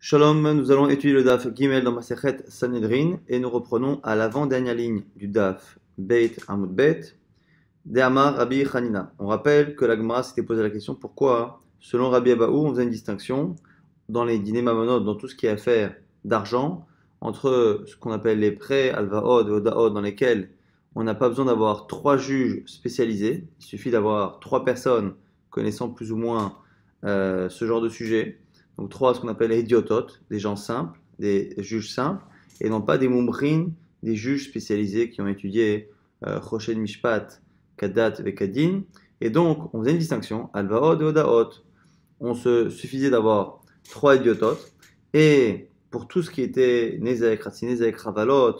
Shalom, nous allons étudier le Daf Gimel dans Masechet Sanhedrin et nous reprenons à l'avant-dernière ligne du Daf Beit Amud Bet de Amar Rabbi Hanina. On rappelle que la Gemara s'était posé la question pourquoi, selon Rabbi Abaou, on faisait une distinction dans les dîners mamonot, dans tout ce qui est affaire d'argent, entre ce qu'on appelle les prêts, alvaod et odaod, dans lesquels on n'a pas besoin d'avoir trois juges spécialisés, il suffit d'avoir trois personnes connaissant plus ou moins ce genre de sujet. Donc trois, ce qu'on appelle les idiototes, des gens simples, des juges simples, et non pas des mumrin, des juges spécialisés qui ont étudié Choshen Mishpat, Kadat et Kadin. Et donc, on faisait une distinction, Alvaod et Odaot. On se suffisait d'avoir trois idiototes, et pour tout ce qui était Nezek, Ratsi Nezek, Ravalot,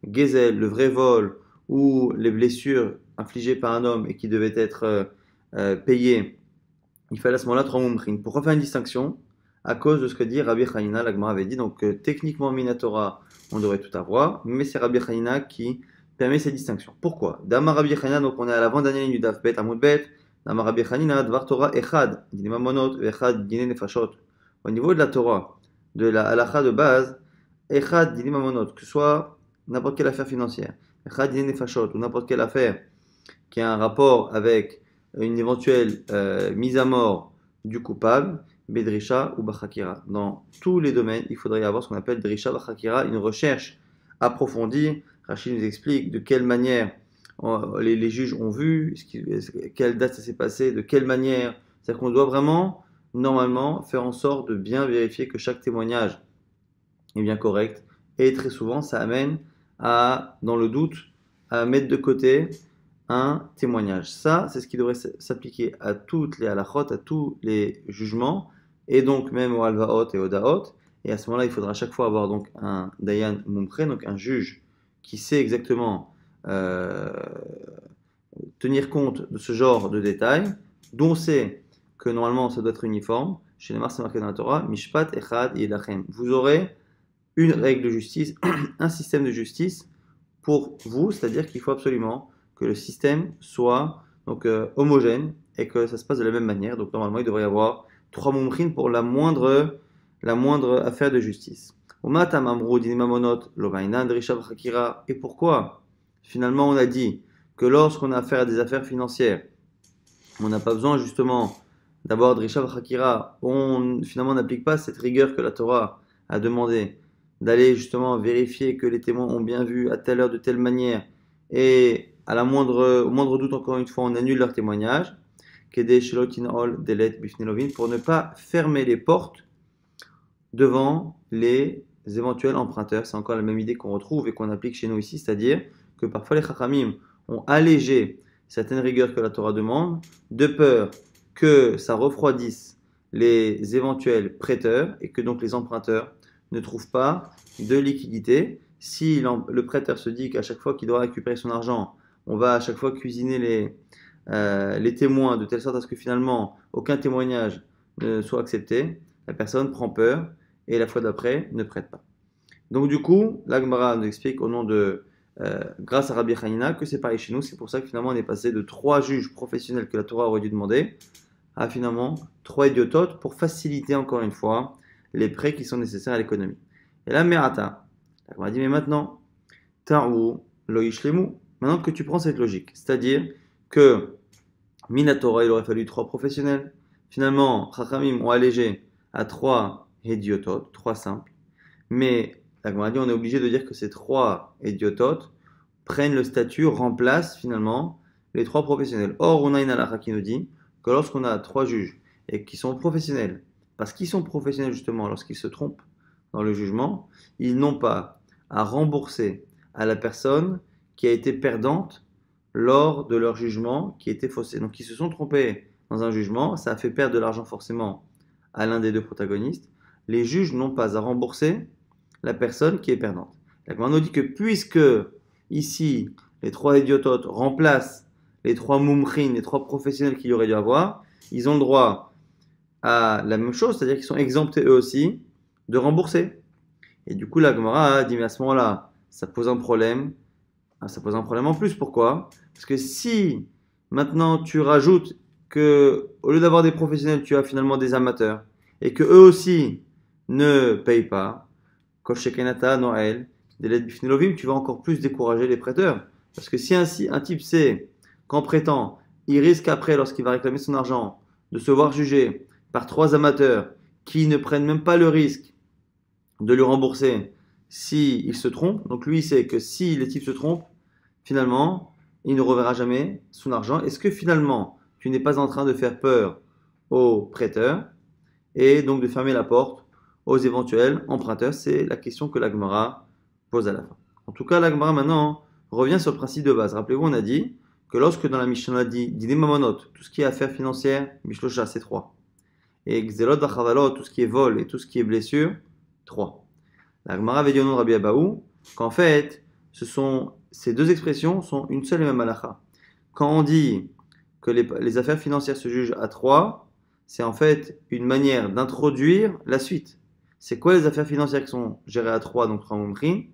Gezel, le vrai vol, ou les blessures infligées par un homme et qui devaient être payées, il fallait à ce moment-là trois mumrin. Pourquoi faire une distinction? À cause de ce que dit Rabbi Hanina, la Gemara avait dit, donc techniquement Minatora, on devrait tout avoir, mais c'est Rabbi Hanina qui permet cette distinction. Pourquoi? Dama Rabbi Hanina, donc on est à l'avant-dernière ligne du Daf Bet Amud Bet, Dama Rabbi Hanina, Dvar Torah Echad, Dine Mamonot, Echad, Dine Nefashot. Au niveau de la Torah, de la halakha de base, Echad, Dine Mamonot, que ce soit n'importe quelle affaire financière, Echad, Dine Nefashot, ou n'importe quelle affaire qui a un rapport avec une éventuelle mise à mort du coupable, Bedrisha ou Bachakira. Dans tous les domaines, il faudrait y avoir ce qu'on appelle Drisha Bachakira, une recherche approfondie. Rachid nous explique de quelle manière les juges ont vu, quelle date ça s'est passé, de quelle manière. C'est-à-dire qu'on doit vraiment, normalement, faire en sorte de bien vérifier que chaque témoignage est bien correct. Et très souvent, ça amène à, dans le doute, à mettre de côté un témoignage. Ça, c'est ce qui devrait s'appliquer à toutes les halachot, à tous les jugements, et donc même au alvaot et au daot. Et à ce moment-là, il faudra à chaque fois avoir donc un dayan mumpré, donc un juge qui sait exactement tenir compte de ce genre de détails, dont on sait que normalement ça doit être uniforme. Chez les Mars, c'est marqué dans la Torah, Mishpat Echad Yedachem. Vous aurez une règle de justice, un système de justice pour vous, c'est-à-dire qu'il faut absolument que le système soit donc homogène et que ça se passe de la même manière. Donc normalement, il devrait y avoir trois mumrin pour la moindre affaire de justice. Et pourquoi finalement on a dit que lorsqu'on a affaire à des affaires financières, on n'a pas besoin justement d'avoir Drisha Chakira, finalement n'applique pas cette rigueur que la Torah a demandé d'aller justement vérifier que les témoins ont bien vu à telle heure de telle manière et au moindre doute, encore une fois, on annule leur témoignage, pour ne pas fermer les portes devant les éventuels emprunteurs. C'est encore la même idée qu'on retrouve et qu'on applique chez nous ici, c'est-à-dire que parfois les chachamim ont allégé certaines rigueurs que la Torah demande, de peur que ça refroidisse les éventuels prêteurs et que donc les emprunteurs ne trouvent pas de liquidité. Si le prêteur se dit qu'à chaque fois qu'il doit récupérer son argent, on va à chaque fois cuisiner les témoins de telle sorte à ce que finalement aucun témoignage ne soit accepté, la personne prend peur et la fois d'après ne prête pas. Donc du coup, la Gemara nous explique au nom de grâce à Rabbi Hanina que c'est pareil chez nous. C'est pour ça que finalement on est passé de trois juges professionnels que la Torah aurait dû demander à finalement trois idiototes pour faciliter encore une fois les prêts qui sont nécessaires à l'économie. Et là, Merata, la Gemara dit mais maintenant, Ta'u loishlemu. Maintenant que tu prends cette logique, c'est-à-dire que Minatora, il aurait fallu trois professionnels. Finalement, Chachamim ont allégé à trois idiototes, trois simples. Mais la Gemara dit, on est obligé de dire que ces trois idiototes prennent le statut, remplacent finalement les trois professionnels. Or, on a une halakha qui nous dit que lorsqu'on a trois juges et qui sont professionnels, parce qu'ils sont professionnels justement lorsqu'ils se trompent dans le jugement, ils n'ont pas à rembourser à la personne qui a été perdante lors de leur jugement qui était faussé. Donc ils se sont trompés dans un jugement, ça a fait perdre de l'argent forcément à l'un des deux protagonistes. Les juges n'ont pas à rembourser la personne qui est perdante. La Gemara nous dit que puisque ici les trois idiototes remplacent les trois mumrin, les trois professionnels qu'il y aurait dû avoir, ils ont le droit à la même chose, c'est-à-dire qu'ils sont exemptés eux aussi de rembourser. Et du coup la Gemara dit mais à ce moment-là, ça pose un problème. Ça pose un problème en plus. Pourquoi? Parce que si maintenant tu rajoutes que au lieu d'avoir des professionnels, tu as finalement des amateurs et que eux aussi ne paye pas. Koshekenata, Noël, Delet Bifnelovim, tu vas encore plus décourager les prêteurs. Parce que si un type sait qu'en prêtant, il risque après, lorsqu'il va réclamer son argent, de se voir jugé par 3 amateurs qui ne prennent même pas le risque de lui rembourser s'il se trompe. Donc lui, il sait que si les types se trompent, finalement, il ne reverra jamais son argent. Est-ce que finalement, tu n'es pas en train de faire peur aux prêteurs et donc de fermer la porte aux éventuels emprunteurs? C'est la question que l'Agmara pose à la fin. En tout cas, l'Agmara maintenant revient sur le principe de base. Rappelez-vous, on a dit que lorsque dans la Mishnah on a dit Dine Mamonot, tout ce qui est affaires financières, Mishlosha, c'est 3. Et Xelot Vachavalot, tout ce qui est vol et tout ce qui est blessure, 3. L'Agmara avait dit au nom de Rabbi Abaou qu'en fait, ces deux expressions sont une seule et même halakha. Quand on dit que les affaires financières se jugent à 3, c'est en fait une manière d'introduire la suite. C'est quoi les affaires financières qui sont gérées à 3, donc 3 mumrim?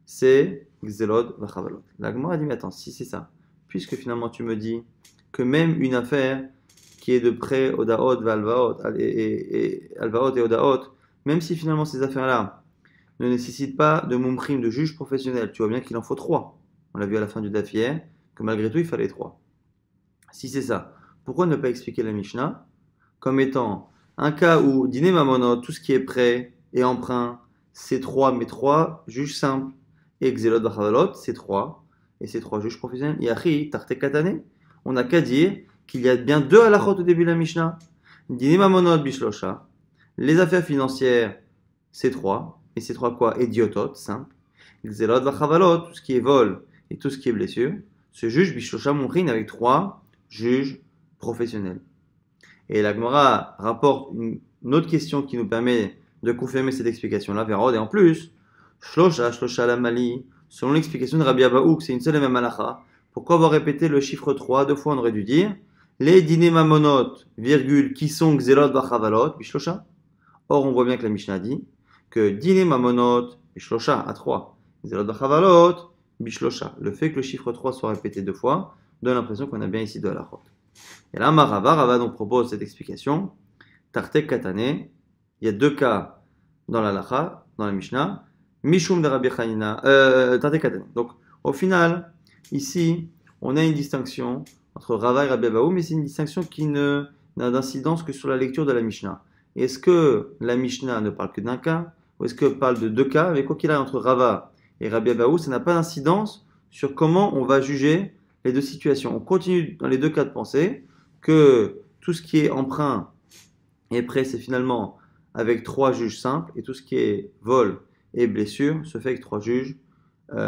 C'est Xelot Vachavalot. L'Agmara a dit, mais attends, si c'est ça, puisque finalement tu me dis que même une affaire qui est de prêt, Odaot, Alvaot, et Alvaot et Odaot, même si finalement ces affaires-là ne nécessitent pas de mumrim, de juge professionnel, tu vois bien qu'il en faut 3. On l'a vu à la fin du daf hier, que malgré tout il fallait 3. Si c'est ça, pourquoi ne pas expliquer la Mishnah comme étant un cas où dîner mamonot, tout ce qui est prêt et emprunt, c'est 3, mais 3 juges simples. Et Xelot Bachavalot, c'est 3, et c'est 3 juges professionnels. Yachi, Tarte Katane. On n'a qu'à dire qu'il y a bien 2 halachot au début de la Mishnah. Dîner mamonot bishlosha. Les affaires financières, c'est 3. Et c'est 3 quoi? Idiotot, simple. Xelot Bachavalot, tout ce qui est vol et tout ce qui est blessure, se juge bishlosha mumrin avec 3 juges professionnels. Et la Gemara rapporte une autre question qui nous permet de confirmer cette explication-là, Vérod. Et en plus, Shlosha la Mali, selon l'explication de Rabbi Abaou, que c'est une seule et même halakha, pourquoi avoir répété le chiffre 3 deux fois? On aurait dû dire les dîners mamonot, virgule, qui sont Xelot Vachavalot, Bishlosha. Or, on voit bien que la Mishnah dit que dîner mamonot, Bishlosha, à 3, Xelot Vachavalot, Bishlosha. Le fait que le chiffre 3 soit répété deux fois donne l'impression qu'on a bien ici deux halachot. Et là, Rava donc propose cette explication. Tartek Katane, il y a 2 cas dans la lacha, dans la Mishnah. Mishum de Rabbi Chanina, Tartek Katane. Donc, au final, ici, on a une distinction entre Rava et Rabbi Abaou, mais c'est une distinction qui n'a d'incidence que sur la lecture de la Mishnah. Est-ce que la Mishnah ne parle que d'un cas, ou est-ce qu'elle parle de 2 cas? Mais quoi qu'il aille entre Rava et Rabbi Abaou, ça n'a pas d'incidence sur comment on va juger les deux situations. On continue dans les 2 cas de pensée que tout ce qui est emprunt et prêt, c'est finalement avec 3 juges simples, et tout ce qui est vol et blessure se fait avec 3 juges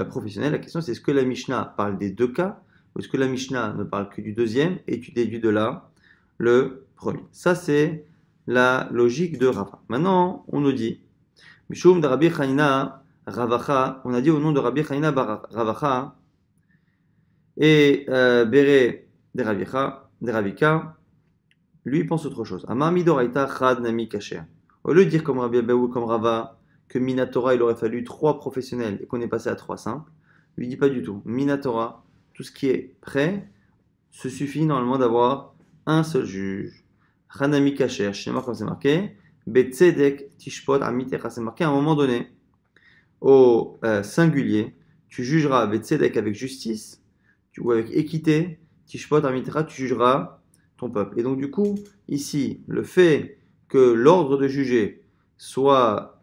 professionnels. La question, c'est est-ce que la Mishnah parle des 2 cas, ou est-ce que la Mishnah ne parle que du deuxième, et tu déduis de là le premier. Ça, c'est la logique de Rava. Maintenant, on nous dit, Mishum de Rabbi Chanina Ravacha, on a dit au nom de Rabbi Chanina Ravacha, et Béré de Ravika, lui pense autre chose. Amar midoraita chad nami kacher. Au lieu de dire comme Rabbi Abaou, comme Rava, que Minatora il aurait fallu 3 professionnels et qu'on est passé à 3 simples, lui dit pas du tout. Minatora, tout ce qui est prêt, se suffit normalement d'avoir un seul juge. Chanami kacher, chez moi comme c'est marqué, betzedek tishpot amitecha, c'est marqué à un moment donné, au singulier, tu jugeras betzedek avec justice, ou avec équité, tishpot amitecha, tu jugeras ton peuple. Et donc du coup, ici, le fait que l'ordre de juger soit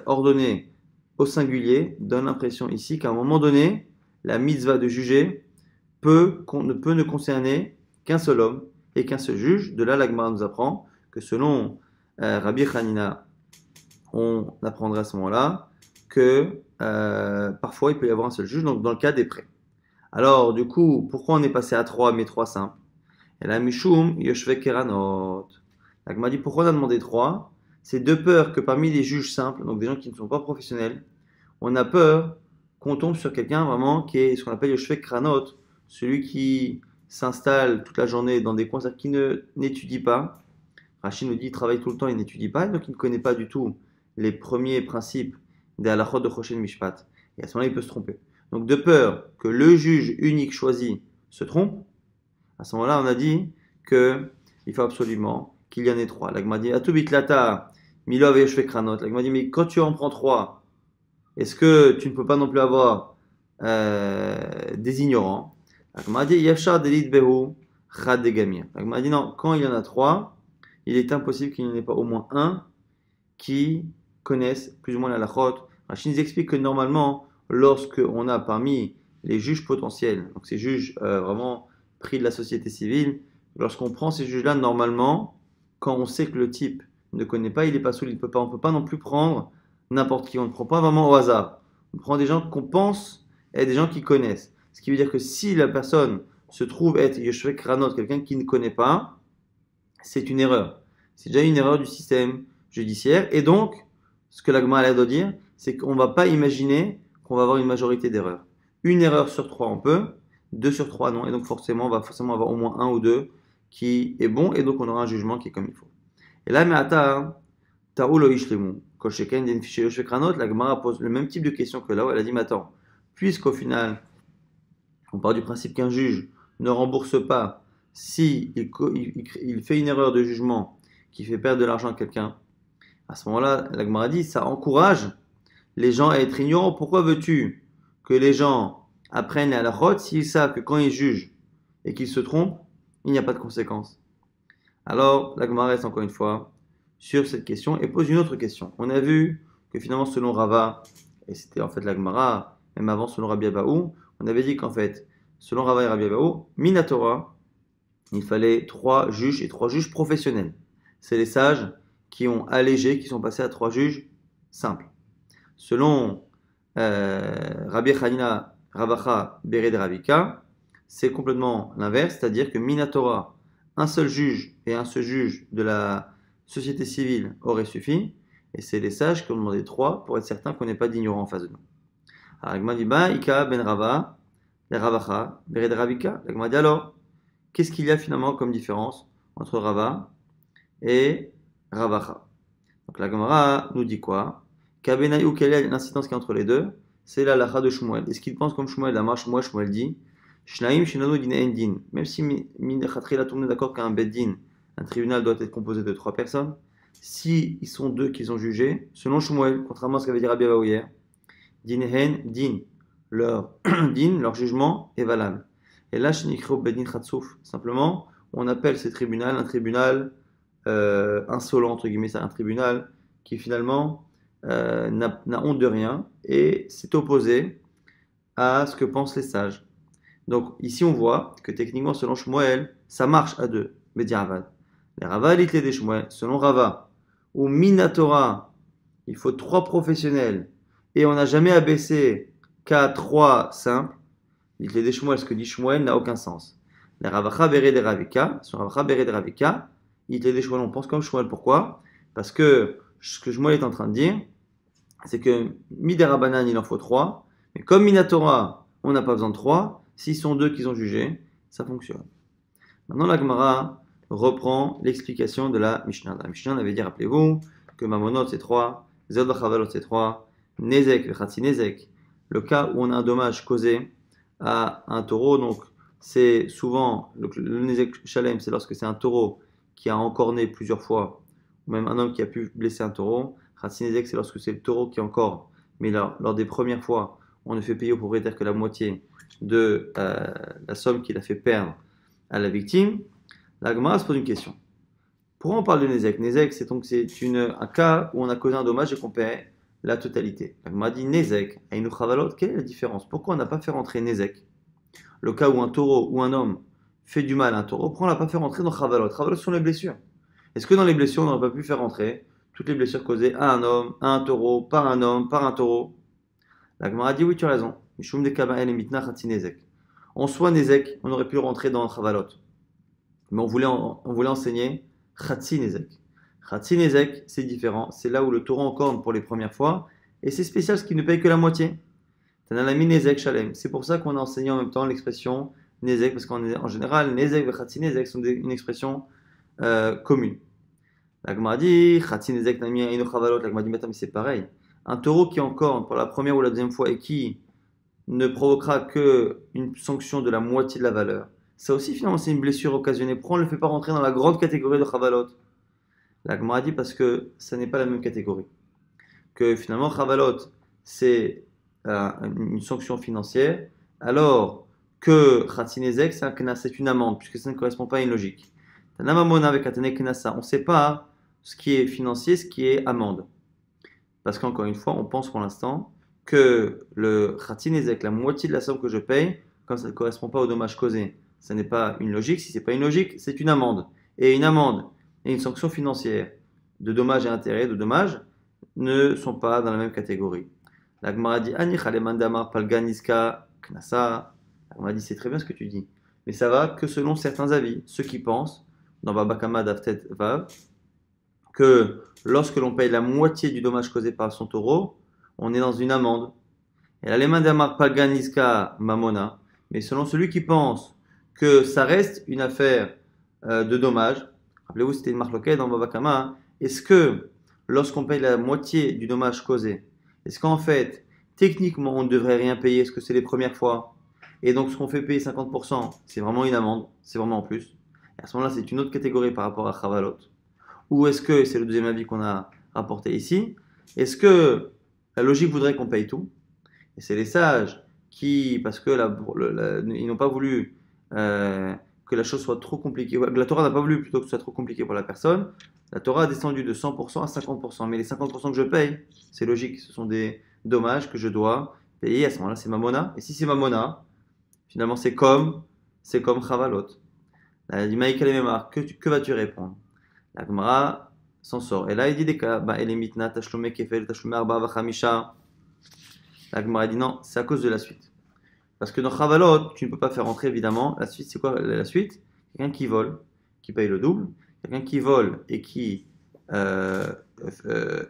ordonné au singulier donne l'impression ici qu'à un moment donné, la mitzvah de juger ne peut ne concerner qu'un seul homme et qu'un seul juge. De là, la Gemara nous apprend que selon Rabbi Chanina, on apprendra à ce moment-là que parfois il peut y avoir un seul juge, donc dans le cas des prêts. Alors du coup, pourquoi on est passé à 3 mais 3 simples? Et là, Mishum, Yoshve Keranot. La Gemara dit pourquoi on a demandé 3? C'est de peur que parmi les juges simples, donc des gens qui ne sont pas professionnels, on a peur qu'on tombe sur quelqu'un vraiment qui est ce qu'on appelle Yoshve Keranot, celui qui s'installe toute la journée dans des coins, qui n'étudie pas. Rachid nous dit qu'il travaille tout le temps, il n'étudie pas, donc il ne connaît pas du tout les premiers principes des halachot de Choshen Mishpat. Et à ce moment-là, il peut se tromper. Donc de peur que le juge unique choisi se trompe, à ce moment-là, on a dit qu'il faut absolument qu'il y en ait 3. La Gemara dit Atubitlata Milo avait Yoshvek Ranot. La Gemara dit, mais quand tu en prends trois, est-ce que tu ne peux pas non plus avoir des ignorants? La Gemara dit, Yashar Delit Behu Chad de Gamir. La Gemara dit, non, quand il y en a trois, il est impossible qu'il n'y en ait pas au moins un qui connaisse plus ou moins la lachot. Rachid nous explique que normalement, lorsque on a parmi les juges potentiels, donc ces juges vraiment pris de la société civile, lorsqu'on prend ces juges-là, normalement, quand on sait que le type ne connaît pas, il n'est pas solide, on ne peut pas non plus prendre n'importe qui, on ne prend pas vraiment au hasard. On prend des gens qu'on pense être des gens qui connaissent. Ce qui veut dire que si la personne se trouve être Yoshvek Ranot, quelqu'un qui ne connaît pas, c'est une erreur. C'est déjà une erreur du système judiciaire. Et donc, ce que la Gemara doit dire, c'est qu'on ne va pas imaginer qu'on va avoir une majorité d'erreurs. Une erreur sur trois, on peut. Deux sur trois, non. Et donc, forcément, on va forcément avoir au moins un ou deux qui est bon. Et donc, on aura un jugement qui est comme il faut. Et là, mais attends, Taoulo Ishlemu. Quand chacun d'une fichier Yoshvek Ranot, la Gemara pose le même type de question que là où elle a dit, mais attends, puisqu'au final, on part du principe qu'un juge ne rembourse pas si il fait une erreur de jugement qui fait perdre de l'argent à quelqu'un, à ce moment-là, la Gemara dit, ça encourage les gens à être ignorants. Pourquoi veux-tu que les gens apprennent à la halachot s'ils savent que quand ils jugent et qu'ils se trompent, il n'y a pas de conséquences? Alors, la Gemara reste encore une fois sur cette question et pose une autre question. On a vu que finalement, selon Rava, et c'était en fait la Gemara, même avant selon Rabbi Abaou, on avait dit qu'en fait, selon Rava et Rabbi Abaou, Minatora, il fallait trois juges et trois juges professionnels. C'est les sages qui ont allégé, qui sont passés à trois juges simples. Selon Rabbi Hanina Ravacha Bered Ravika, c'est complètement l'inverse, c'est-à-dire que Minatora, un seul juge et un seul juge de la société civile aurait suffi, et c'est les sages qui ont demandé trois pour être certains qu'on n'ait pas d'ignorants en face de nous. Alors, l'Agma dit, Ika ben Rava, les Ravacha Bered Ravika. L'Agma dit alors, qu'est-ce qu'il y a finalement comme différence entre Rava et Ravacha? Donc la Gemara nous dit quoi? Kabenaïou, quelle est l'incidence qui est entre les deux? C'est la lacha de Shmuel. Est-ce qu'il pense comme Shmuel? La marche, moi, Shmuel dit Shnaim Shinano Din Endin. Même si Minechatri la tourné d'accord qu'un beddin, un tribunal doit être composé de trois personnes, si ils sont deux qu'ils ont jugé, selon Shmuel, contrairement à ce qu'avait dit Rabbi Abaou hier, Din Hen Din, leur din, leur jugement est valable. Et là, Shnikro Beddin Khatsouf, simplement, on appelle ce tribunal un tribunal insolent, entre guillemets, c'est un tribunal qui finalement n'a honte de rien et s'est opposé à ce que pensent les sages. Donc ici on voit que techniquement selon Shmuel, ça marche à deux, Bediavad. Les Rava l'ité des Shmuel, selon Rava, ou Minatora, il faut trois professionnels et on n'a jamais abaissé qu'à trois simples. L'ité des Shmuel, ce que dit Shmuel n'a aucun sens. Les Ravacha Bered Ravika, sur Ravacha Bered Ravika, l'ité des Shmuel, on pense comme Shmuel. Pourquoi? Parce que ce que Shmuel est en train de dire, c'est que Miderabanan, il en faut trois, mais comme Minatora, on n'a pas besoin de trois, s'ils sont deux qu'ils ont jugé, ça fonctionne. Maintenant, la Gemara reprend l'explication de la Mishnah. La Mishnah avait dit, rappelez-vous, que Mamonot c'est trois, Zod Chavalot c'est trois, Nezek, Vechatsi Nezek, le cas où on a un dommage causé à un taureau, donc c'est souvent, le Nezek Shalem, c'est lorsque c'est un taureau qui a encorné plusieurs fois, ou même un homme qui a pu blesser un taureau. Khatsinezek, c'est lorsque c'est le taureau qui encore, mais lors des premières fois, on ne fait payer au propriétaire que la moitié de la somme qu'il a fait perdre à la victime. La Gemara se pose une question. Pourquoi on parle de Nezek? Nezek, c'est donc un cas où on a causé un dommage et qu'on paie la totalité. La Gemara dit Nezek, Aïnou Chavalot, quelle est la différence? Pourquoi on n'a pas fait rentrer Nezek? Le cas où un taureau ou un homme fait du mal à un taureau, pourquoi on n'a pas fait rentrer dans Chavalot? Chavalot sont les blessures. Est-ce que dans les blessures, on n'aurait pas pu faire rentrer toutes les blessures causées à un homme, à un taureau, par un homme, par un taureau? La Gemara dit oui, tu as raison. En soi, Nezek, on aurait pu rentrer dans Chavalot. Mais on voulait enseigner Khatsi Nezek. Khatsi Nezek, c'est différent. C'est là où le taureau encorne pour les premières fois. Et c'est spécial, ce qui ne paye que la moitié. Tanalami Nezek Shalem. C'est pour ça qu'on a enseigné en même temps l'expression Nezek, parce qu'en général, Nezek et Khatsi Nezek sont une expression commune. La Gemara dit, Khatsi Nezek Nami Aino Chavalot. La Gemara dit, mais c'est pareil. Un taureau qui encorne pour la première ou la deuxième fois et qui ne provoquera qu'une sanction de la moitié de la valeur. Ça aussi, finalement, c'est une blessure occasionnée. Pourquoi on ne le fait pas rentrer dans la grande catégorie de Chavalot? La Gemara dit parce que ça n'est pas la même catégorie. Que finalement, Chavalot, c'est une sanction financière, alors que Khatinezek, c'est un knas, c'est une amende, puisque ça ne correspond pas à une logique. Tanamamona avec Atene Knasa, on ne sait pas ce qui est financier, ce qui est amende. Parce qu'encore une fois, on pense pour l'instant que le Khatinezek, la moitié de la somme que je paye, quand ça ne correspond pas au dommage causé, ça n'est pas une logique. Si ce n'est pas une logique, c'est une amende. Et une amende et une sanction financière de dommages et intérêts, de dommages, ne sont pas dans la même catégorie. La Gemara dit Ani Chalemandamar Palganiska Knasa. La Gemara dit c'est très bien ce que tu dis, mais ça va que selon certains avis, ceux qui pensent, dans Baba Kama Daftet Vav, que lorsque l'on paye la moitié du dommage causé par son taureau, on est dans une amende. Et la Lemandamar Palganiska Mamona, mais selon celui qui pense que ça reste une affaire de dommage, rappelez-vous c'était une marloquette dans Baba Kama, hein, est-ce que lorsqu'on paye la moitié du dommage causé, est-ce qu'en fait, techniquement, on ne devrait rien payer? Est-ce que c'est les premières fois? Et donc, ce qu'on fait payer 50%, c'est vraiment une amende, c'est vraiment en plus. Et à ce moment-là, c'est une autre catégorie par rapport à Chavalot. Ou est-ce que, c'est le deuxième avis qu'on a rapporté ici, est-ce que la logique voudrait qu'on paye tout? Et c'est les sages qui, parce que ils n'ont pas voulu que la chose soit trop compliquée, la Torah n'a pas voulu plutôt que ce soit trop compliqué pour la personne, la Torah a descendu de 100% à 50%. Mais les 50% que je paye, c'est logique, ce sont des dommages que je dois payer. À ce moment-là, c'est Mamona. Et si c'est Mamona, finalement, c'est comme Chavalot. La dit Maïka Lememar, que vas-tu répondre? La Gemara s'en sort. Et là, il dit des cas, bah, Elemitna, Tashlume Kefel, Tashlume Arba, Vachamisha. La Gemara dit non, c'est à cause de la suite. Parce que dans Chavalot, tu ne peux pas faire entrer évidemment. La suite, c'est quoi la suite? Quelqu'un qui vole, qui paye le double. Quelqu'un qui vole et qui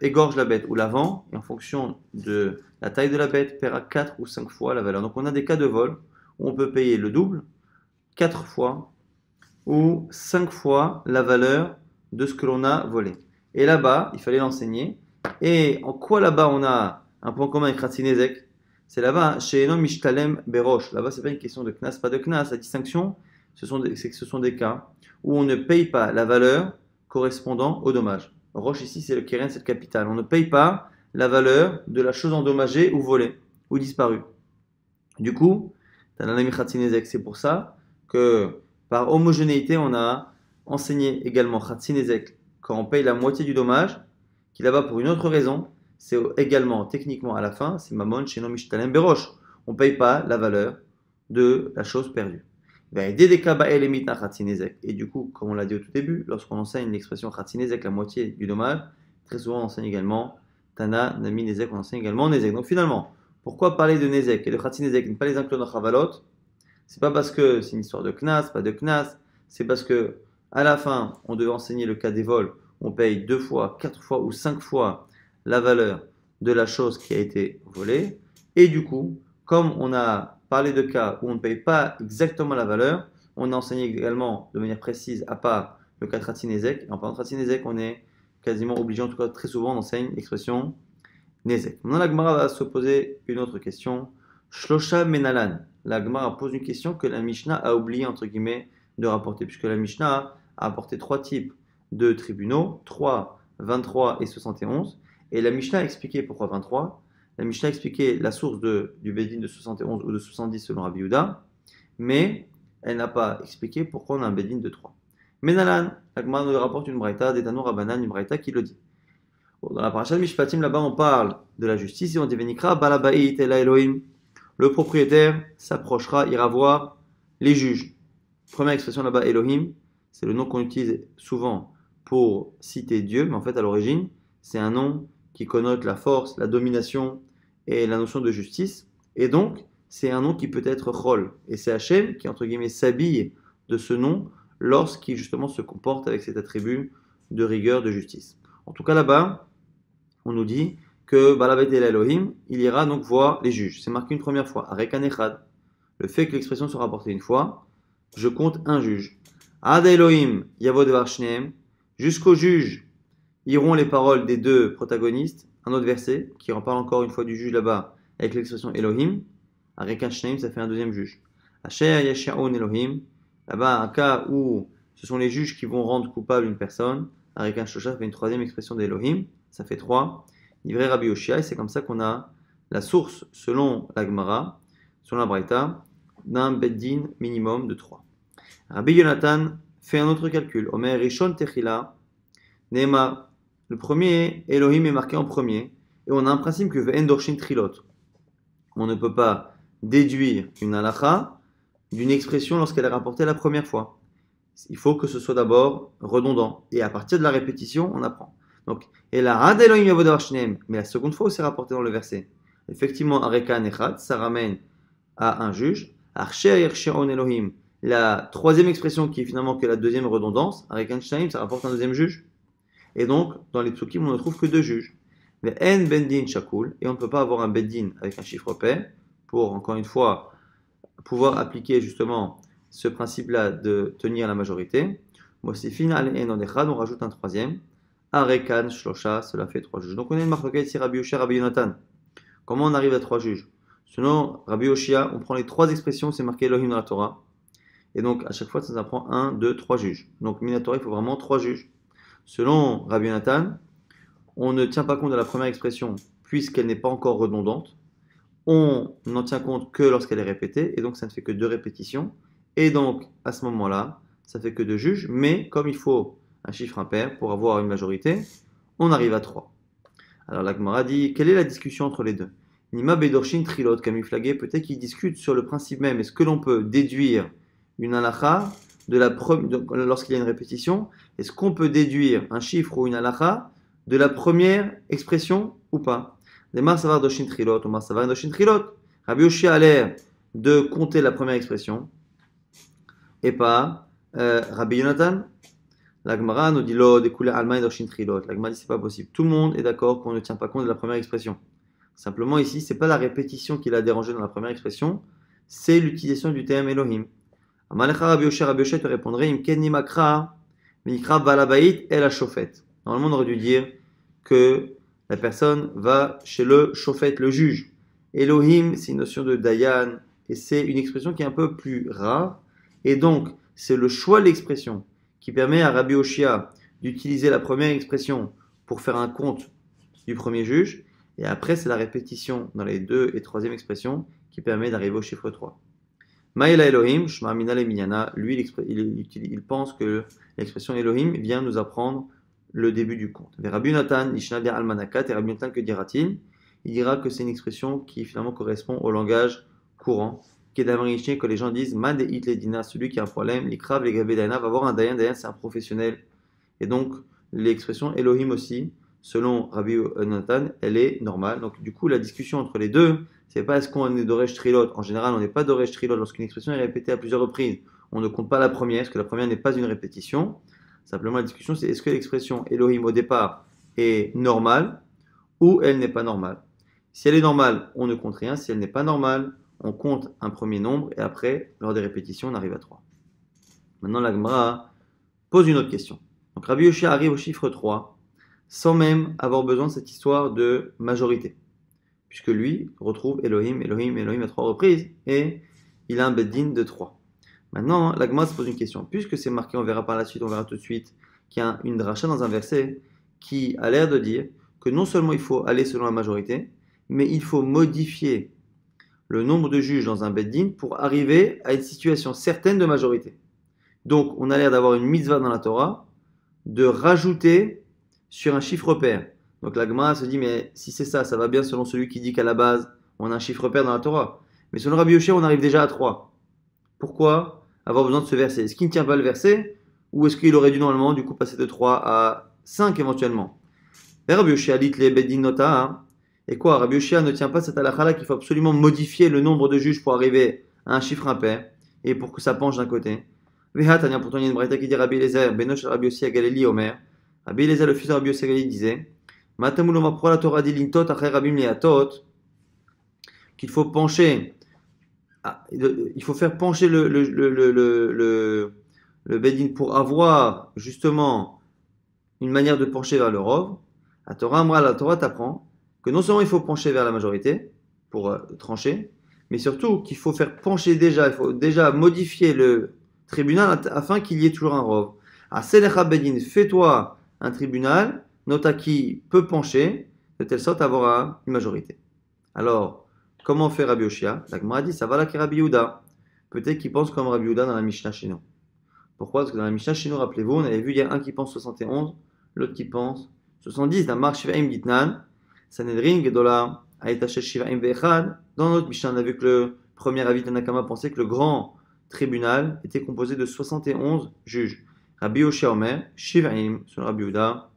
égorge la bête ou la vend, et en fonction de la taille de la bête, paiera 4 ou 5 fois la valeur. Donc on a des cas de vol où on peut payer le double, 4 fois ou 5 fois la valeur de ce que l'on a volé. Et là-bas, il fallait l'enseigner. Et en quoi là-bas on a un point commun avec Ratzinezek? C'est là-bas, chez Enom Mishtalem Berosh. Là-bas, c'est pas une question de knas, pas de knas. La distinction, c'est que ce sont des cas où on ne paye pas la valeur correspondant au dommage. Roche ici, c'est le keren, c'est le capital. On ne paye pas la valeur de la chose endommagée ou volée ou disparue. Du coup, c'est pour ça que par homogénéité, on a enseigné également Khatsinezek quand on paye la moitié du dommage, qui là-bas pour une autre raison, c'est également techniquement à la fin, c'est Mamon chez Nomishtalem Berosh. On ne paye pas la valeur de la chose perdue. Et du coup, comme on l'a dit au tout début, lorsqu'on enseigne l'expression Khatsinezek, la moitié du dommage, très souvent on enseigne également Tana, Nami, Nezek, on enseigne également Nezek. Donc finalement, pourquoi parler de Nezek et de Khatsinezek et ne pas les inclure dans Chavalot? C'est pas parce que c'est une histoire de Knas, pas de Knas, c'est parce que à la fin, on devait enseigner le cas des vols, on paye 2 fois, 4 fois ou 5 fois la valeur de la chose qui a été volée. Et du coup, comme on a parlé de cas où on ne paye pas exactement la valeur, on a enseigné également de manière précise, à part le cas de Ratzinezek. Et en parlant de Ratzinezek, on est quasiment obligé, en tout cas très souvent, on enseigne l'expression Nezek. Maintenant, la Gemara va se poser une autre question. Shlosha Menalan. La Gemara pose une question que la Mishnah a oublié, entre guillemets, de rapporter, puisque la Mishnah a apporté 3 types de tribunaux, 3, 23 et 71. Et la Mishnah a expliqué pourquoi 23. La Mishnah a expliqué la source du Bédine de 71 ou de 70 selon Rabbi Yehuda, mais elle n'a pas expliqué pourquoi on a un Bédine de 3. Menalan, la Gemara nous rapporte une braïta, des Tano Rabbanan, une braïta qui le dit. Dans la paracha de Mishpatim, là-bas, on parle de la justice et on dit Venikra Balabait Ela Elohim. Le propriétaire s'approchera, ira voir les juges. Première expression là-bas, Elohim, c'est le nom qu'on utilise souvent pour citer Dieu, mais en fait, à l'origine, c'est un nom qui connote la force, la domination et la notion de justice. Et donc, c'est un nom qui peut être Chol. Et c'est Hachem qui, entre guillemets, s'habille de ce nom lorsqu'il justement se comporte avec cet attribut de rigueur, de justice. En tout cas, là-bas, on nous dit que Balabet el Elohim, il ira donc voir les juges. C'est marqué une première fois. Arekan Echad. Le fait que l'expression soit rapportée une fois, je compte un juge. Ad Elohim, Yavod Varshneem. Jusqu'au juge iront les paroles des deux protagonistes. Un autre verset qui en parle encore une fois du juge là-bas avec l'expression Elohim. Arekan Shneem, ça fait un deuxième juge. Asher Yashaon Elohim. Là-bas, un cas où ce sont les juges qui vont rendre coupable une personne. Arikan Shosha, ça fait une troisième expression d'Elohim, ça fait 3. Livré Rabbi Yoshia, et c'est comme ça qu'on a la source, selon la Gemara, selon la Braïta, d'un beddin minimum de 3. Rabbi Yonatan fait un autre calcul. Omer Rishon Techila, Neema, le premier, Elohim est marqué en premier, et on a un principe que Ve'en Dorshin Trilot. On ne peut pas déduire une halakha d'une expression lorsqu'elle est rapportée la première fois. Il faut que ce soit d'abord redondant. Et à partir de la répétition, on apprend. Donc, et la Had Elohim Yavodavar Shneem, mais la seconde fois où c'est rapporté dans le verset. Effectivement, Arekan Echad, ça ramène à un juge. Archer Yersheon Elohim, la troisième expression qui est finalement que la deuxième redondance, Arekan Shnaim, ça rapporte un deuxième juge. Et donc, dans les psukim, on ne trouve que 2 juges. Mais En Bendin Shakul, et on ne peut pas avoir un Bendin avec un chiffre pair pour, encore une fois, pouvoir appliquer justement ce principe-là de tenir la majorité. Mosifin al En Odechad, on rajoute un troisième. Arekan Shlosha, cela fait 3 juges. Donc on a une marque ici Rabbi Yoshia, Rabbi Yonatan. Comment on arrive à 3 juges? Selon Rabbi Yoshia, on prend les 3 expressions, c'est marqué Elohim dans la Torah. Et donc à chaque fois, ça nous apprend 1, 2, 3 juges. Donc Minatora, il faut vraiment 3 juges. Selon Rabbi Yonatan, on ne tient pas compte de la première expression puisqu'elle n'est pas encore redondante. On n'en tient compte que lorsqu'elle est répétée, et donc ça ne fait que 2 répétitions. Et donc, à ce moment-là, ça fait que 2 juges, mais comme il faut un chiffre impair pour avoir une majorité, on arrive à 3. Alors la Gemara dit, quelle est la discussion entre les deux? Nima Bedorshin Trilot, Camuflagé, peut-être qu'ils discutent sur le principe même. Est-ce que l'on peut déduire une halakha lorsqu'il y a une répétition? Est-ce qu'on peut déduire un chiffre ou une halakha de la première expression ou pas? Demar Savar Doshin Trilot, Omar Savar Doshin Trilot. Rabbi Yoshia a l'air de compter la première expression et pas Rabbi Yonatan. La Gemara nous dit Lo découle Alma et Doshin Trilot. La Gemara dit c'est pas possible. Tout le monde est d'accord qu'on ne tient pas compte de la première expression. Simplement ici, c'est pas la répétition qui l'a dérangé dans la première expression, c'est l'utilisation du terme Elohim. Amalecha Rabbi Yoshia te répondrait Imken Nimakra, Mikra Balabait et la chauffette. Normalement, on aurait dû dire que la personne va chez le chauffette, le juge. Elohim, c'est une notion de Dayan, et c'est une expression qui est un peu plus rare. Et donc, c'est le choix de l'expression qui permet à Rabbi Yoshia d'utiliser la première expression pour faire un compte du premier juge. Et après, c'est la répétition dans les 2 et 3e expressions qui permet d'arriver au chiffre 3. Maïla Elohim, Shma Minale Minyana, lui, il pense que l'expression Elohim vient nous apprendre le début du compte. Rabbi Yonatan, Nishnadi Almanakat, et Rabbi Yonatan, que dira-t-il? Il dira que c'est une expression qui finalement correspond au langage courant. Kedamariché, que les gens disent Mad et Hitler Dina, celui qui a un problème, l'Ikrav, les Gavé Daina, va voir un Dayan, Dayan c'est un professionnel. Et donc, l'expression Elohim aussi, selon Rabbi Yonatan, elle est normale. Donc, du coup, la discussion entre les deux, c'est pas est-ce qu'on est d'Oresh Trilot. En général, on n'est pas d'Oresh Trilot lorsqu'une expression est répétée à plusieurs reprises. On ne compte pas la première, parce que la première n'est pas une répétition. Simplement, la discussion, c'est est-ce que l'expression Elohim au départ est normale ou elle n'est pas normale. Si elle est normale, on ne compte rien. Si elle n'est pas normale, on compte un premier nombre et après, lors des répétitions, on arrive à 3. Maintenant, la Gemara pose une autre question. Donc, Rabbi Yoshia arrive au chiffre 3 sans même avoir besoin de cette histoire de majorité. Puisque lui retrouve Elohim, Elohim, Elohim à 3 reprises et il a un beddin de 3. Maintenant, la Gemara se pose une question. Puisque c'est marqué, on verra par la suite, on verra tout de suite, qu'il y a une dracha dans un verset qui a l'air de dire que non seulement il faut aller selon la majorité, mais il faut modifier le nombre de juges dans un beddin pour arriver à une situation certaine de majorité. Donc, on a l'air d'avoir une mitzvah dans la Torah de rajouter sur un chiffre pair. Donc, la Gemara se dit, mais si c'est ça, ça va bien selon celui qui dit qu'à la base, on a un chiffre pair dans la Torah. Mais selon Rabbi Yoshia, on arrive déjà à 3. Pourquoi avoir besoin de ce verset? Est-ce qu'il ne tient pas le verset ou est-ce qu'il aurait dû normalement du coup passer de 3 à 5 éventuellement? Et Rabbi Yoshia dit les beddin nota. Et quoi? Rabbi Yoshia ne tient pas cette halakha qu'il faut absolument modifier le nombre de juges pour arriver à un chiffre impair et pour que ça penche d'un côté. Vehatania, pourtant il y a une braïta qui dit Rabbi Eliezer, Benosh Rabbi Yossi Galili Omer. Rabbi Eliezer, le fils de Rabbi Yossi Galili, disait Matamuloma pro la Torah dit lintot acher Rabim liatot, qu'il faut pencher. Il faut faire pencher le beddin pour avoir justement une manière de pencher vers le rov. La Torah t'apprend que non seulement il faut pencher vers la majorité pour trancher, mais surtout qu'il faut faire pencher déjà, il faut déjà modifier le tribunal afin qu'il y ait toujours un rov. Aselecha beddin, fais-toi un tribunal, Notaki peut pencher de telle sorte à avoir une majorité. Alors, comment fait Rabbi Oshia? La Gemara dit, ça va là que Rabbi Yehuda. Peut-être qu'il pense comme Rabbi Yehuda dans la Mishnah chez nous. Pourquoi? Parce que dans la Mishnah chez nous, rappelez-vous, on avait vu, il y a un qui pense 71, l'autre qui pense 70. La marque Shivaim Gitnan, Sanhedrin, Gedola, Aïtaché Shivaim Ve'echad. Dans notre Mishnah, on a vu que le premier avis de Nakama pensait que le grand tribunal était composé de 71 juges. Rabbi Oshia Omer, Shivaim, sur Rabbi Yehuda,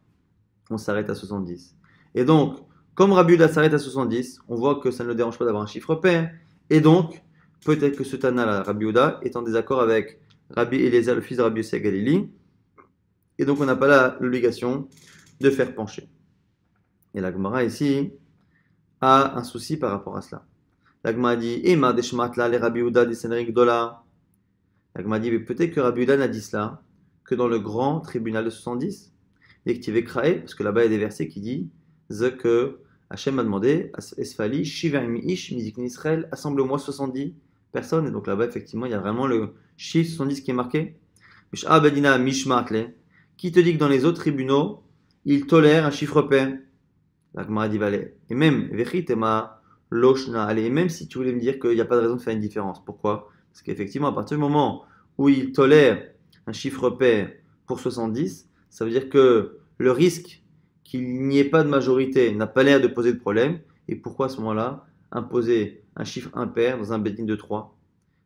on s'arrête à 70. Et donc, comme Rabbi Yehuda s'arrête à 70, on voit que ça ne le dérange pas d'avoir un chiffre pair. Et donc, peut-être que ce Tana-là, Rabbi Yehuda, est en désaccord avec Rabbi Eliezer, le fils de Rabbi Yossi Galili. Et donc, on n'a pas l'obligation de faire pencher. Et la Gemara ici a un souci par rapport à cela. La Gemara dit Ema deshmatla le Rabbi Yehuda de Gdola. La Gemara dit peut-être que Rabbi Yehuda n'a dit cela que dans le grand tribunal de 70. Et que tu kraé, parce que là-bas il y a des versets qui disent que Hachem m'a demandé Esfali, Shivaim Ish, Mizikni Israël, assemble-moi 70 personnes. Et donc là-bas, effectivement, il y a vraiment le chiffre 70 qui est marqué. Mish'a Bedina Mishmatle, qui te dit que dans les autres tribunaux, ils tolèrent un chiffre pair. La Gemara dit Valé. Et même, Vechitema Loshna, allez, et même si tu voulais me dire qu'il n'y a pas de raison de faire une différence. Pourquoi? Parce qu'effectivement, à partir du moment où ils tolèrent un chiffre pair pour 70, ça veut dire que le risque qu'il n'y ait pas de majorité n'a pas l'air de poser de problème. Et pourquoi à ce moment-là imposer un chiffre impair dans un bedin de 3?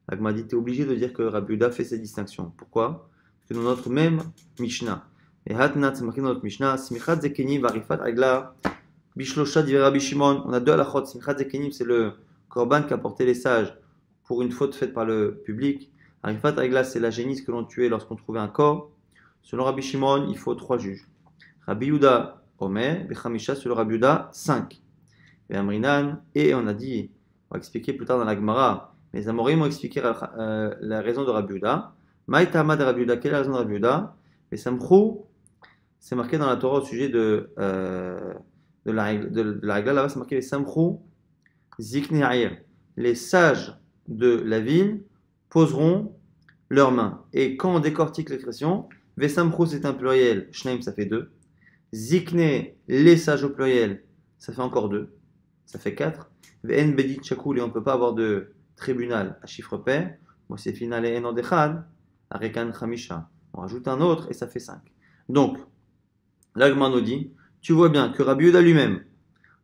La Gemara dit, tu es obligé de dire que Rabbi Yehuda fait ces distinctions. Pourquoi? Parce que dans notre même Mishnah, et Hatnat, c'est marqué dans notre Mishnah, Smichat Zekenim, Varifat Agla, Bishlosha Divrei Rabbi Shimon, on a deux halachot. Smichat Zekenim, c'est le korban qu'a porté les sages pour une faute faite par le public. Varifat Agla, c'est la génisse que l'on tuait lorsqu'on trouvait un corps. Selon Rabbi Shimon, il faut 3 juges. Rabbi Yehuda, Omer, Bechamisha, selon Rabbi Yehuda, 5. Et Amrinan, et on a dit, on va expliquer plus tard dans la Gemara, mais les Amorim ont expliqué la raison de Rabbi Yehuda. Maïtama de Rabbi Yehuda, quelle est la raison de Rabbi Yehuda? Et Samchrou, c'est marqué dans la Torah au sujet de la règle là-bas, c'est marqué les Samchrou, Zikni Ha'ir. Les sages de la ville poseront leurs mains. Et quand on décortique l'expression, Vesamchrou c'est un pluriel, Shneim ça fait 2. Zikne, les sages au pluriel, ça fait encore 2. Ça fait 4. Vn bedit chakoul, et on ne peut pas avoir de tribunal à chiffre pair. Moi c'est final et en endechad, arekan chamisha. On rajoute un autre et ça fait 5. Donc, l'Agma nous dit, tu vois bien que Rabbi Yehuda lui-même,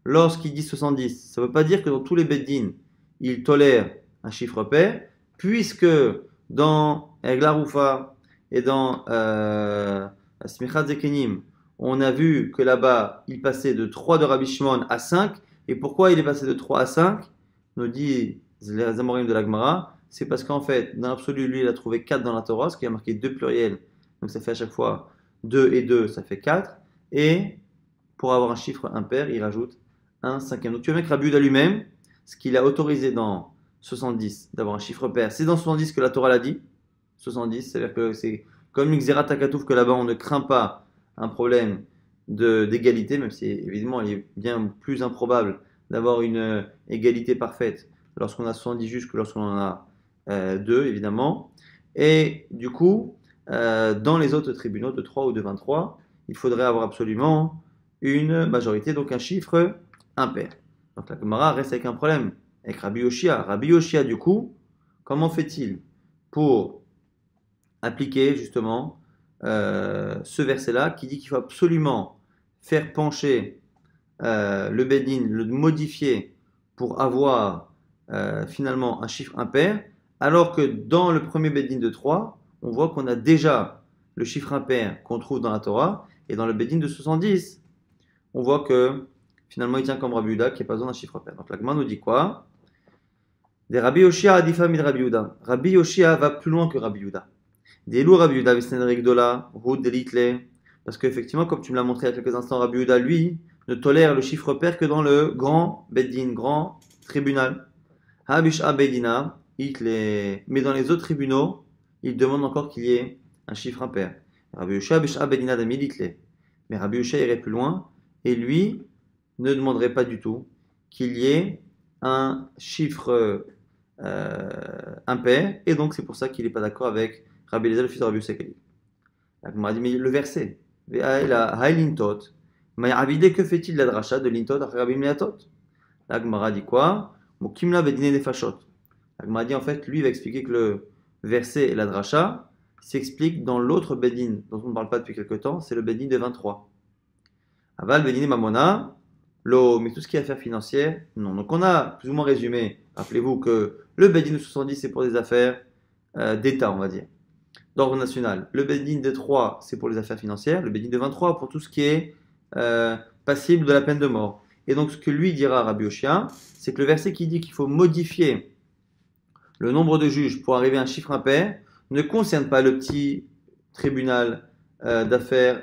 lorsqu'il dit 70, ça ne veut pas dire que dans tous les beddin, il tolère un chiffre pair, puisque dans Eglaroufa et dans Smichat Zekenim, on a vu que là-bas, il passait de 3 de Rabbi Shimon à 5. Et pourquoi il est passé de 3 à 5? Nous dit les Amorim de la Gemara. C'est parce qu'en fait, dans l'absolu, lui, il a trouvé 4 dans la Torah, ce qui a marqué 2 pluriels. Donc ça fait à chaque fois 2 et 2, ça fait 4. Et pour avoir un chiffre impair, il rajoute un cinquième. Donc tu vois, mec, Rabbi Yehuda lui-même, ce qu'il a autorisé dans 70 d'avoir un chiffre pair, c'est dans 70 que la Torah l'a dit. 70, c'est-à-dire que c'est comme une Xerat Takatouf que là-bas on ne craint pas un problème d'égalité, même si évidemment il est bien plus improbable d'avoir une égalité parfaite lorsqu'on a 70 juges que lorsqu'on en a 2, évidemment. Et du coup, dans les autres tribunaux de 3 ou de 23, il faudrait avoir absolument une majorité, donc un chiffre impair. Donc la Gemara reste avec un problème, avec Rabbi Yoshia. Rabbi Yoshia, du coup, comment fait-il pour appliquer justement ce verset-là qui dit qu'il faut absolument faire pencher le bedin, le modifier pour avoir finalement un chiffre impair, alors que dans le premier bedin de 3, on voit qu'on a déjà le chiffre impair qu'on trouve dans la Torah, et dans le bedin de 70, on voit que finalement il tient comme Rabbi Yehuda qui n'a pas besoin d'un chiffre pair. Donc la Gemara nous dit quoi? Des Rabbi Yoshia adifa mid Rabbi Yehuda. Rabbi Yoshia va plus loin que Rabbi Yehuda. Des loups Rabbi Yehuda v'snedrik dola route delitle. Parce qu'effectivement, comme tu me l'as montré il y a quelques instants, Rabbi Yehuda, lui, ne tolère le chiffre pair que dans le grand beddin, grand tribunal. Habisha bedina itle. Mais dans les autres tribunaux, il demande encore qu'il y ait un chiffre impair. Rabbi Yoshia habisha bedina damid itle. Mais Rabbi Yoshia irait plus loin et lui ne demanderait pas du tout qu'il y ait un chiffre impair, et donc c'est pour ça qu'il n'est pas d'accord avec Rabbi Eliezer, le fils de Rabbi Yossi. La Gemara dit, mais le verset, Ve'aïla lintot. Ma'avide, que fait-il de la dracha de lintot après Rabbi Meatot? La Gemara dit quoi? Mokimla bedine nefashot. La Gemara dit en fait, lui il va expliquer que le verset et la dracha s'expliquent dans l'autre bedin dont on ne parle pas depuis quelque temps, c'est le bedin de 23. Aval bedine mamona, lo, mais tout ce qui est affaires financières, non. Donc on a plus ou moins résumé, rappelez-vous que le bedin de 70 c'est pour des affaires d'État, on va dire, d'ordre national. Le bedin de 3 c'est pour les affaires financières, le bedin de 23 pour tout ce qui est passible de la peine de mort. Et donc ce que lui dira Rabbi Oshia, c'est que le verset qui dit qu'il faut modifier le nombre de juges pour arriver à un chiffre impair ne concerne pas le petit tribunal d'affaires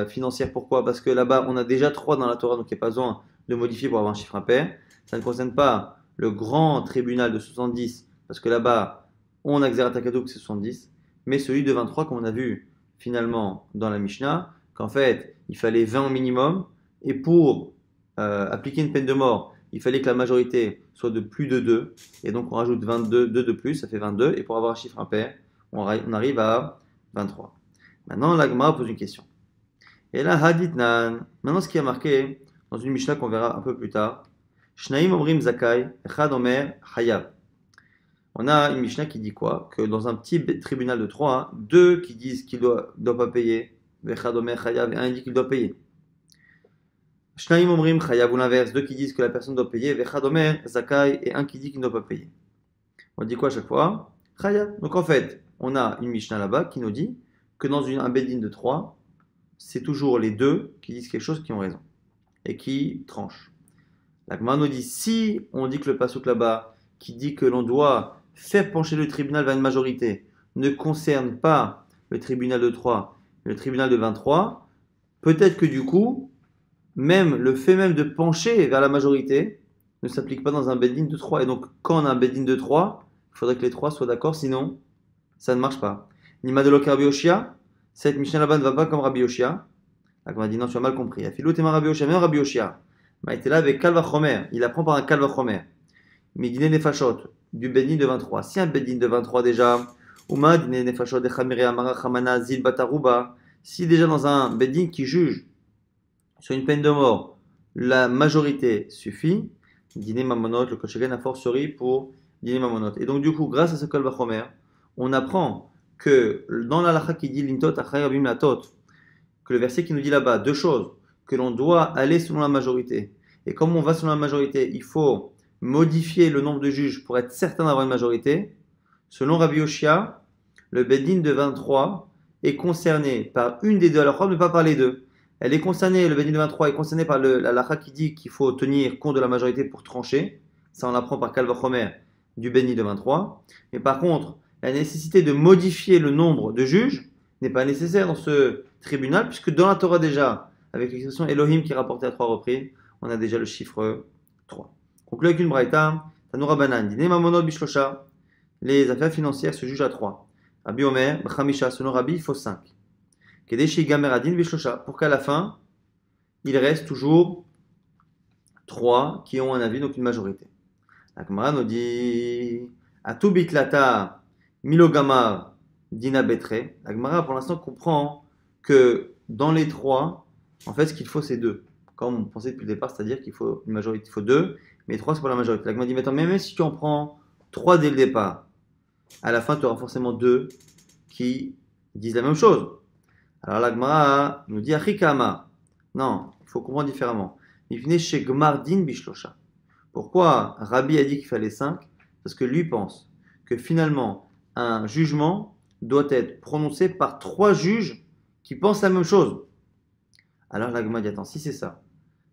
financières. Pourquoi? Parce que là-bas, on a déjà 3 dans la Torah, donc il n'y a pas besoin de modifier pour avoir un chiffre impair. Ça ne concerne pas le grand tribunal de 70, parce que là-bas, on a Xerat HaKadouk, c'est 70, mais celui de 23, comme on a vu finalement dans la Mishnah, qu'en fait, il fallait 20 au minimum, et pour appliquer une peine de mort, il fallait que la majorité soit de plus de 2, et donc on rajoute 22, 2 de plus, ça fait 22, et pour avoir un chiffre impair, on arrive à 23. Maintenant, la Gemara pose une question. Et là, Haditnan, maintenant ce qui a marqué dans une Mishnah qu'on verra un peu plus tard, Shnaim Omrim Zakai, Echad Omer Hayav. On a une Mishnah qui dit quoi? Que dans un petit tribunal de 3, 2 qui disent qu'il ne doit pas payer, Echad Omer Hayav, et un dit qu'il doit payer. Shnaim Omrim Chayav, ou l'inverse, 2 qui disent que la personne doit payer, Vechad Omer Zakai, et un qui dit qu'il ne doit pas payer. On dit quoi à chaque fois? Chayav. Donc en fait, on a une Mishnah là-bas qui nous dit que dans un bedin de 3, c'est toujours les 2 qui disent quelque chose qui ont raison et qui tranchent. La Gemara nous dit, si on dit que le pasuk là-bas qui dit que l'on doit faire pencher le tribunal vers une majorité ne concerne pas le tribunal de 3, le tribunal de 23, peut-être que du coup, même le fait même de pencher vers la majorité ne s'applique pas dans un bedin de 3. Et donc, quand on a un bedin de 3, il faudrait que les 3 soient d'accord, sinon ça ne marche pas. Nima de Lok Rabbi Oshia, cette Mishnah là-bas ne va pas comme Rabbi Oshia. La Gemara dit non, tu as mal compris. Afilou tema Rabbi Oshia, même Rabbi Oshia. Il était là avec Kalva Chomer, il apprend par un Kalva Chomer. Midine Nefashot, du bedin de 23. Si un bedin de 23 déjà, Uma dine Nefashot de Chamire Amara Chamana Zil Bataruba, si déjà dans un bedin qui juge sur une peine de mort, la majorité suffit, dîner mamonot, le koshegen a fortiori pour dîner mamonot. Et donc du coup, grâce à ce kol vachomer, on apprend que dans la halakha qui dit lintot achay rabim latot, que le verset qui nous dit là-bas deux choses, que l'on doit aller selon la majorité. Et comme on va selon la majorité, il faut modifier le nombre de juges pour être certain d'avoir une majorité. Selon Rabbi Oshia, le bedin de 23 est concerné par une des deux halakhot, mais pas par les deux. Elle est concernée, le bedin de 23 est concerné par la halakha qui dit qu'il faut tenir compte de la majorité pour trancher. Ça, on l'apprend par Kal Vachomer du bedin de 23. Mais par contre, la nécessité de modifier le nombre de juges n'est pas nécessaire dans ce tribunal, puisque dans la Torah déjà, avec l'expression Elohim qui est rapportée à 3 reprises, on a déjà le chiffre 3. Conclut avec une braïta, Tanoura Banan, Dine Mamonot Bishlosha, les affaires financières se jugent à 3. Rabbi Omer, Bchamisha, selon Rabbi, il faut 5. Kedeshi Gameradin Bishlosha, pour qu'à la fin, il reste toujours 3 qui ont un avis, donc une majorité. La Gemara nous dit Atu Bitlata Milogamar Dina Betre. La Gemara pour l'instant comprend que dans les 3, en fait ce qu'il faut c'est 2. Comme on pensait depuis le départ, c'est-à-dire qu'il faut une majorité, il faut 2, mais 3 c'est pour la majorité. La Gemara dit maintenant, même si tu en prends 3 dès le départ, à la fin tu auras forcément 2 qui disent la même chose. Alors la Gemara nous dit Achikama. Non, il faut comprendre différemment. Il venait chez Gmardin Bishlosha. Pourquoi Rabbi a dit qu'il fallait 5? Parce que lui pense que finalement, un jugement doit être prononcé par 3 juges qui pensent la même chose. Alors la Gemara dit, attends, si c'est ça,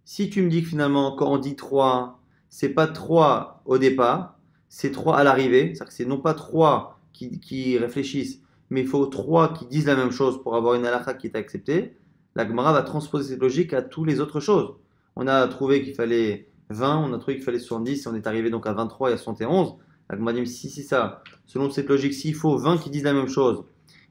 si tu me dis que finalement, quand on dit 3, c'est pas 3 au départ, c'est 3 à l'arrivée, c'est-à-dire que c'est non pas 3 qui réfléchissent, mais il faut 3 qui disent la même chose pour avoir une halakha qui est acceptée, la Gemara va transposer cette logique à toutes les autres choses. On a trouvé qu'il fallait 20, on a trouvé qu'il fallait 70, et on est arrivé donc à 23 et à 71. La Gemara dit, si c'est ça, selon cette logique, s'il faut 20 qui disent la même chose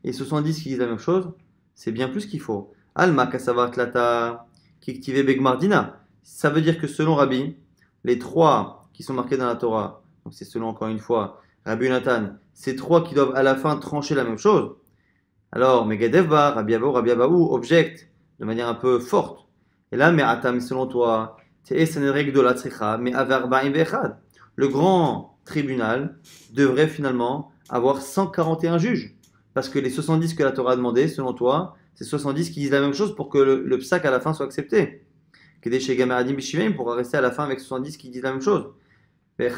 et 70 qui disent la même chose, c'est bien plus qu'il faut. Alma kasavar tlata kiktive begmardina. Ça veut dire que selon Rabbi, les 3 qui sont marqués dans la Torah, donc c'est selon encore une fois Rabbi Nathan, ces 3 qui doivent à la fin trancher la même chose. Alors, Megadev bar, Rabbi Abaou objecte de manière un peu forte. Et là, mais Atam, selon toi, le grand tribunal devrait finalement avoir 141 juges. Parce que les 70 que la Torah a demandé, selon toi, c'est 70 qui disent la même chose pour que le psak à la fin soit accepté. Kedesh Gamaradim Bishivim pourra rester à la fin avec 70 qui disent la même chose. Et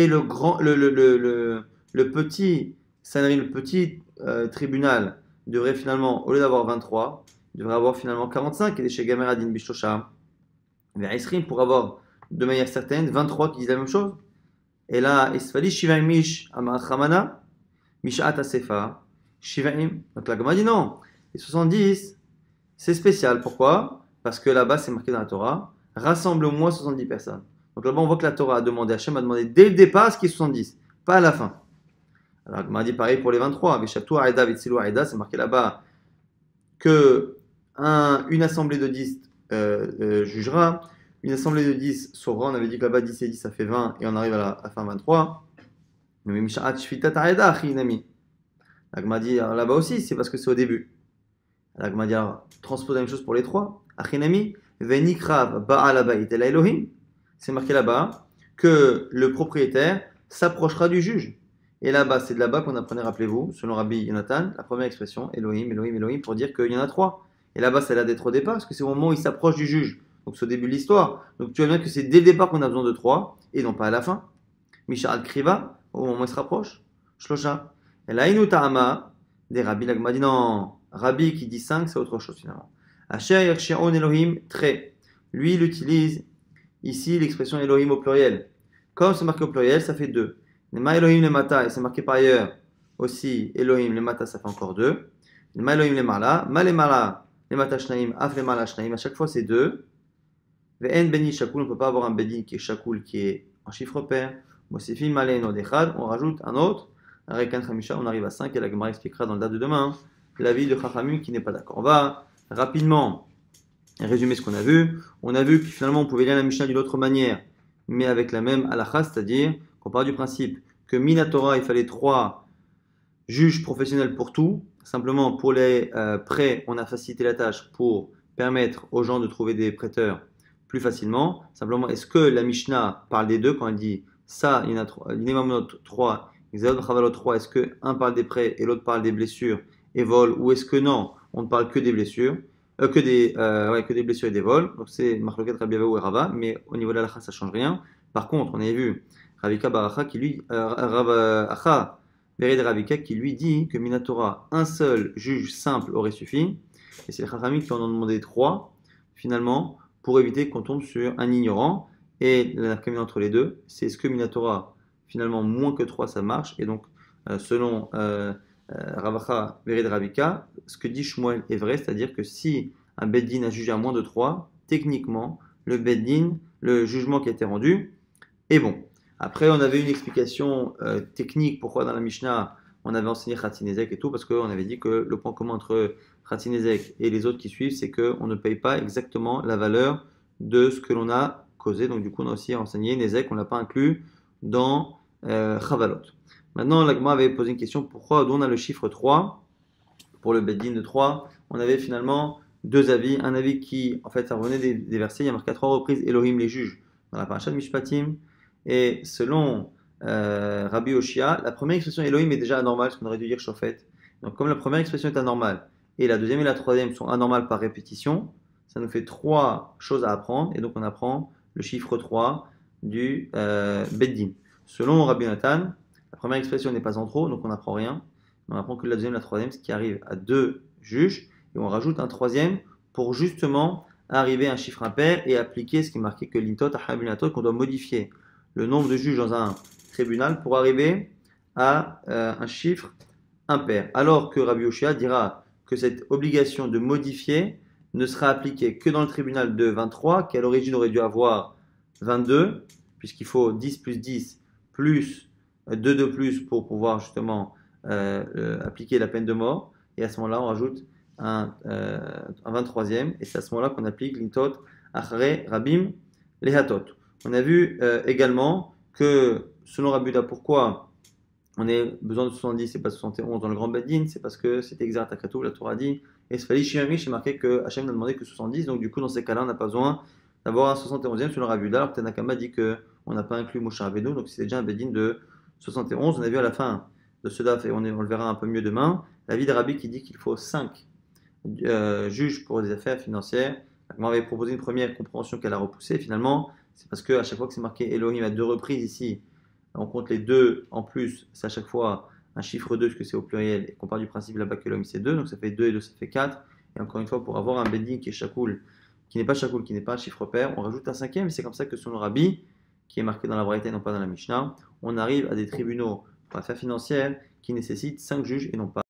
le grand, le petit Sanhedrin, le petit tribunal devrait finalement, au lieu d'avoir 23, devrait avoir finalement 45. Et chez Gameradin Bishosha, Ve'isrim pour avoir de manière certaine 23 qui disent la même chose. Et là, Isfali Shivaim Mish Amachamana, Mishat Asefa, Shivaim. Donc la Gemara dit non. Et 70, c'est spécial. Pourquoi? Parce que là-bas, c'est marqué dans la Torah, rassemble au moins 70 personnes. Donc là-bas, on voit que la Torah a demandé, Hachem a demandé dès le départ ce qui est 70, pas à la fin. Alors, on m'a dit pareil pour les 23. Veshatou Aïda, Vitsilu Aïda, c'est marqué là-bas que une assemblée de 10 jugera. Une assemblée de 10 sauvera. On avait dit que là-bas, 10 et 10, ça fait 20, et on arrive à la fin 23. Mais Mishat Shfitat Aïda, Achinami. La Gemara dit là-bas aussi, c'est parce que c'est au début. La Gemara dit alors, transpose la même chose pour les 3. Achinami, Venikrav Ba'al Abayit El Elohim. C'est marqué là-bas que le propriétaire s'approchera du juge. Et là-bas, c'est de là-bas qu'on apprenait, rappelez-vous, selon Rabbi Yonatan, la première expression, Elohim, Elohim, Elohim, pour dire qu'il y en a 3. Et là-bas, ça a l'air d'être au départ, parce que c'est au moment où il s'approche du juge. Donc c'est au début de l'histoire. Donc tu vois bien que c'est dès le départ qu'on a besoin de 3, et non pas à la fin. Mishal Kriva, au moment où il se rapproche. Shlosha. Et là, Inu Ta'ama, des Rabbi, la Gemara dit non, Rabbi qui dit 5, c'est autre chose finalement. Asher Yershion Elohim, très. Lui, il utilise ici l'expression Elohim au pluriel. Comme c'est marqué au pluriel, ça fait 2. Ma Elohim le mata, et c'est marqué par ailleurs aussi Elohim le mata, ça fait encore 2. Ma Elohim le mala, ma le mala, le mata shnaim, af le mala shnaim, à chaque fois c'est 2. Ve'en beni shakul, on ne peut pas avoir un bedin qui est shakul, qui est en chiffre pair. Mosifim malen odechad, on rajoute un autre. Rekan Khamisha, on arrive à 5 et la Gemara expliquera dans le date de demain l'avis de Chachamim qui n'est pas d'accord. On va rapidement résumer ce qu'on a vu. On a vu que finalement on pouvait lire la Mishnah d'une autre manière, mais avec la même halakha, c'est-à-dire qu'on part du principe que Minatora, il fallait 3 juges professionnels pour tout. Simplement pour les prêts, on a facilité la tâche pour permettre aux gens de trouver des prêteurs plus facilement. Simplement, est-ce que la Mishnah parle des deux quand elle dit ça, il y en a 3, 3, Xéod Chavalot 3, est-ce que un parle des prêts et l'autre parle des blessures et vols, ou est-ce que non, on ne parle que des blessures, que des blessures et des vols. Donc c'est Marloket Rabbi Avaou et Rava, mais au niveau de la halakha, ça ne change rien. Par contre, on avait vu Ravika Baracha qui lui, Rav Bered Ravika qui lui dit que Minatora, un seul juge simple aurait suffi. Et c'est les Chachamim qui en ont demandé 3, finalement, pour éviter qu'on tombe sur un ignorant. Et la nafkamina entre les deux, c'est est-ce que Minatora, finalement, moins que 3, ça marche. Et donc, selon Ravacha Bered Ravika, ce que dit Shmuel est vrai, c'est-à-dire que si un Beddin a jugé à moins de 3, techniquement, le Beddin, le jugement qui a été rendu, est bon. Après, on avait une explication technique pourquoi dans la Mishnah on avait enseigné Khatinezek et tout, parce qu'on avait dit que le point commun entre Khatinezek et les autres qui suivent, c'est qu'on ne paye pas exactement la valeur de ce que l'on a causé. Donc, du coup, on a aussi enseigné Nezek, on ne l'a pas inclus dans Chavalot. Maintenant, la Gemara avait posé une question pourquoi, d'où on a le chiffre 3 pour le Beddin de 3. On avait finalement 2 avis. Un avis qui, en fait, ça revenait des versets, il y a marqué à 3 reprises Elohim les juges dans la paracha de Mishpatim. Et selon Rabbi Oshia, la première expression Elohim est déjà anormale, ce qu'on aurait dû dire Shofet. Donc comme la première expression est anormale, et la deuxième et la troisième sont anormales par répétition, ça nous fait 3 choses à apprendre, et donc on apprend le chiffre 3 du Beddin. Selon Rabbi Nathan, la première expression n'est pas en trop, donc on n'apprend rien. On apprend que la deuxième et la troisième, ce qui arrive à 2 juges, et on rajoute un troisième pour justement arriver à un chiffre impair et appliquer ce qui est marqué que l'intot, qu'on doit modifier le nombre de juges dans un tribunal pour arriver à un chiffre impair. Alors que Rabbi Oshia dira que cette obligation de modifier ne sera appliquée que dans le tribunal de 23, qui à l'origine aurait dû avoir 22, puisqu'il faut 10 plus 10 plus 2 de plus pour pouvoir justement appliquer la peine de mort. Et à ce moment-là, on rajoute un 23e, et c'est à ce moment-là qu'on applique l'intot achare rabim lehatot. On a vu également que, selon Rabbi Uda, pourquoi on a besoin de 70 et pas de 71 dans le grand Beddin, c'est parce que c'était exact à Katou, la Torah dit. Et Sfali Shirami, j'ai marqué que Hachem n'a demandé que 70, donc du coup, dans ces cas-là, on n'a pas besoin d'avoir un 71e sur le Rabuda, alors que Tanakama dit qu'on n'a pas inclus Moshe Rabbeinu, donc c'est déjà un Beddin de 71. On a vu à la fin de ce DAF, et on le verra un peu mieux demain, la vie de Rabbi qui dit qu'il faut 5 juges pour des affaires financières. On avait proposé une première compréhension qu'elle a repoussée, finalement, c'est parce qu'à chaque fois que c'est marqué Elohim à deux reprises ici, on compte les deux en plus, c'est à chaque fois un chiffre 2 parce que c'est au pluriel, et qu'on part du principe là-bas que l'homme c'est 2, donc ça fait 2 et 2 ça fait 4. Et encore une fois, pour avoir un bedding qui est shakoul, qui n'est pas shakoul, qui n'est pas un chiffre pair, on rajoute un cinquième, et c'est comme ça que selon le Rabbi, qui est marqué dans la Braïta et non pas dans la Mishnah, on arrive à des tribunaux pour affaires financières qui nécessitent 5 juges et non pas